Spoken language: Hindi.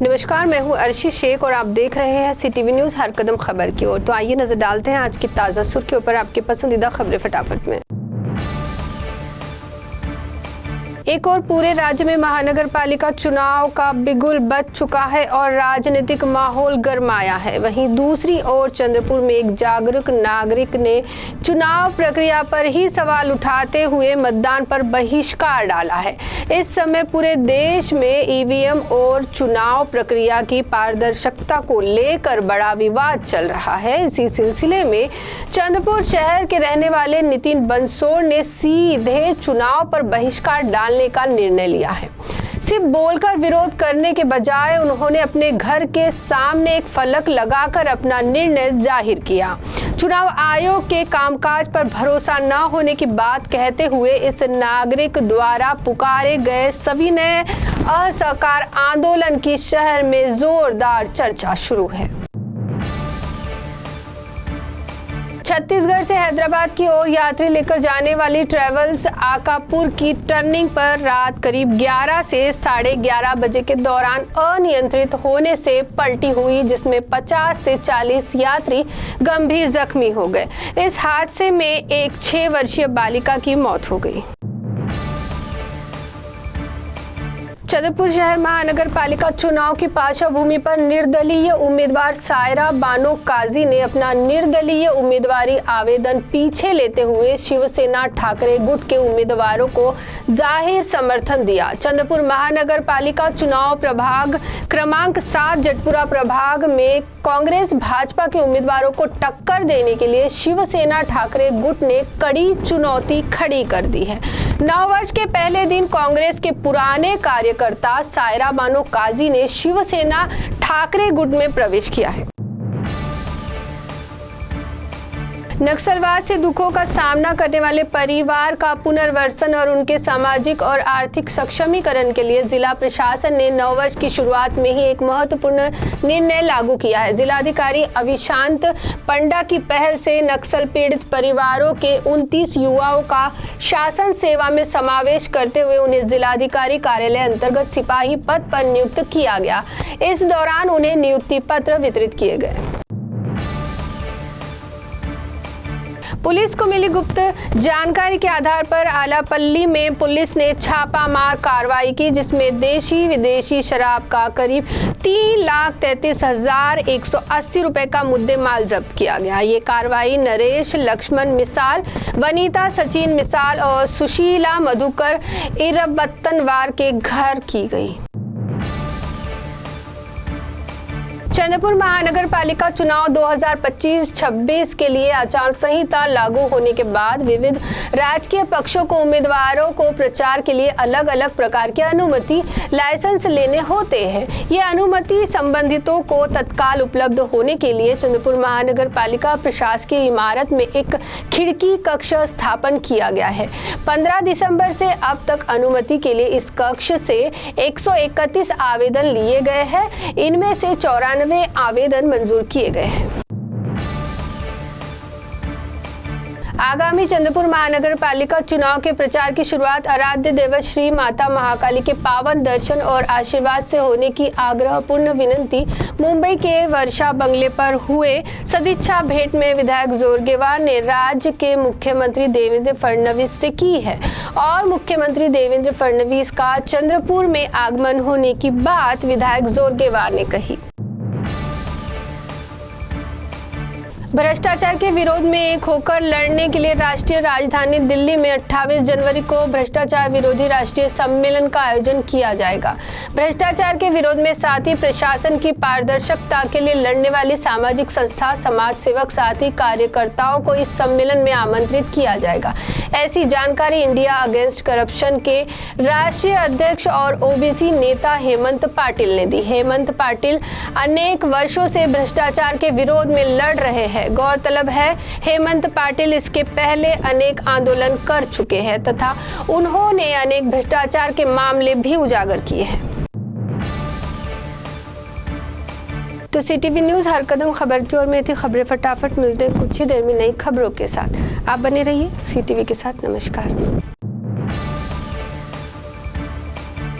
नमस्कार, मैं हूं अर्शी शेख और आप देख रहे हैं CTV न्यूज़ हर कदम खबर की ओर। तो आइए नजर डालते हैं आज की ताज़ा सुर्खियों पर आपके पसंदीदा खबरें फटाफट में। एक और पूरे राज्य में महानगर पालिका चुनाव का बिगुल बज चुका है और राजनीतिक माहौल गरमाया है। वहीं दूसरी ओर चंद्रपुर में एक जागरूक नागरिक ने चुनाव प्रक्रिया पर ही सवाल उठाते हुए मतदान पर बहिष्कार डाला है। इस समय पूरे देश में EVM और चुनाव प्रक्रिया की पारदर्शिता को लेकर बड़ा विवाद चल रहा है। इसी सिलसिले में चंद्रपुर शहर के रहने वाले नितिन बंसोड़ ने सीधे चुनाव पर बहिष्कार डालने का निर्णय लिया है। सिर्फ बोलकर विरोध करने के बजाय उन्होंने अपने घर के सामने एक फलक लगाकर अपना निर्णय जाहिर किया। चुनाव आयोग के कामकाज पर भरोसा न होने की बात कहते हुए इस नागरिक द्वारा पुकारे गए सविनय असहकार आंदोलन की शहर में जोरदार चर्चा शुरू है। छत्तीसगढ़ से हैदराबाद की ओर यात्री लेकर जाने वाली ट्रेवल्स आकापुर की टर्निंग पर रात करीब 11 से 11:30 बजे के दौरान अनियंत्रित होने से पलटी हुई, जिसमें 50 से 40 यात्री गंभीर जख्मी हो गए। इस हादसे में एक 6 वर्षीय बालिका की मौत हो गई। चंद्रपुर शहर महानगर पालिका चुनाव की पार्श्वभूमि पर निर्दलीय उम्मीदवार सायरा बानो काजी ने अपना निर्दलीय उम्मीदवारी आवेदन पीछे लेते हुए शिवसेना ठाकरे गुट के उम्मीदवारों को जाहिर समर्थन दिया। चंद्रपुर महानगर पालिका चुनाव प्रभाग क्रमांक 7 जटपुरा प्रभाग में कांग्रेस भाजपा के उम्मीदवारों को टक्कर देने के लिए शिवसेना ठाकरे गुट ने कड़ी चुनौती खड़ी कर दी है। नववर्ष के पहले दिन कांग्रेस के पुराने कार्यकर्ता सायरा बानो काजी ने शिवसेना ठाकरे गुट में प्रवेश किया है। नक्सलवाद से दुखों का सामना करने वाले परिवार का पुनर्वसन और उनके सामाजिक और आर्थिक सक्षमीकरण के लिए जिला प्रशासन ने नववर्ष की शुरुआत में ही एक महत्वपूर्ण निर्णय लागू किया है। जिलाधिकारी अविशांत पंडा की पहल से नक्सल पीड़ित परिवारों के 29 युवाओं का शासन सेवा में समावेश करते हुए उन्हें जिलाधिकारी कार्यालय अंतर्गत सिपाही पद पर नियुक्त किया गया। इस दौरान उन्हें नियुक्ति पत्र वितरित किए गए। पुलिस को मिली गुप्त जानकारी के आधार पर आलापल्ली में पुलिस ने छापामार कार्रवाई की, जिसमें देशी विदेशी शराब का करीब 3,33,180 रुपए का मुद्देमाल जब्त किया गया। ये कार्रवाई नरेश लक्ष्मण मिसाल, वनीता सचिन मिसाल और सुशीला मधुकर इरबत्तनवार के घर की गई। चंद्रपुर महानगर पालिका चुनाव 2025-26 के लिए आचार संहिता लागू होने के बाद विविध राजकीय पक्षों को उम्मीदवारों को प्रचार के लिए अलग अलग प्रकार की अनुमति लाइसेंस लेने होते हैं। ये अनुमति संबंधितों को तत्काल उपलब्ध होने के लिए चंद्रपुर महानगर पालिका प्रशासकीय इमारत में एक खिड़की कक्ष स्थापन किया गया है। 15 दिसंबर से अब तक अनुमति के लिए इस कक्ष से 131 आवेदन लिए गए हैं। इनमें से 94 आवेदन मंजूर किए गए हैं। आगामी चंद्रपुर महानगर पालिका चुनाव के प्रचार की शुरुआत आराध्य देवत श्री माता महाकाली के पावन दर्शन और आशीर्वाद से होने की आग्रहपूर्ण विनंती मुंबई के वर्षा बंगले पर हुए सदिच्छा भेंट में विधायक जोरगेवार ने राज्य के मुख्यमंत्री देवेंद्र फडणवीस से की है और मुख्यमंत्री देवेंद्र फडणवीस का चंद्रपुर में आगमन होने की बात विधायक जोरगेवार ने कही। भ्रष्टाचार के विरोध में एक होकर लड़ने के लिए राष्ट्रीय राजधानी दिल्ली में 28 जनवरी को भ्रष्टाचार विरोधी राष्ट्रीय सम्मेलन का आयोजन किया जाएगा। भ्रष्टाचार के विरोध में साथ ही प्रशासन की पारदर्शिता के लिए लड़ने वाली सामाजिक संस्था, समाज सेवक, साथी कार्यकर्ताओं को इस सम्मेलन में आमंत्रित किया जाएगा। ऐसी जानकारी इंडिया अगेंस्ट करप्शन के राष्ट्रीय अध्यक्ष और ओबीसी नेता हेमंत पाटिल ने दी। हेमंत पाटिल अनेक वर्षों से भ्रष्टाचार के विरोध में लड़ रहे हैं। गौरतलब है हेमंत पाटिल इसके पहले अनेक आंदोलन कर चुके हैं तथा उन्होंने अनेक भ्रष्टाचार के मामले भी उजागर किए हैं। तो CTV न्यूज़ हर कदम खबर की ओर में थी। खबरें फटाफट मिलते हैं कुछ ही देर में नई खबरों के साथ। आप बने रहिए CTV के साथ। नमस्कार।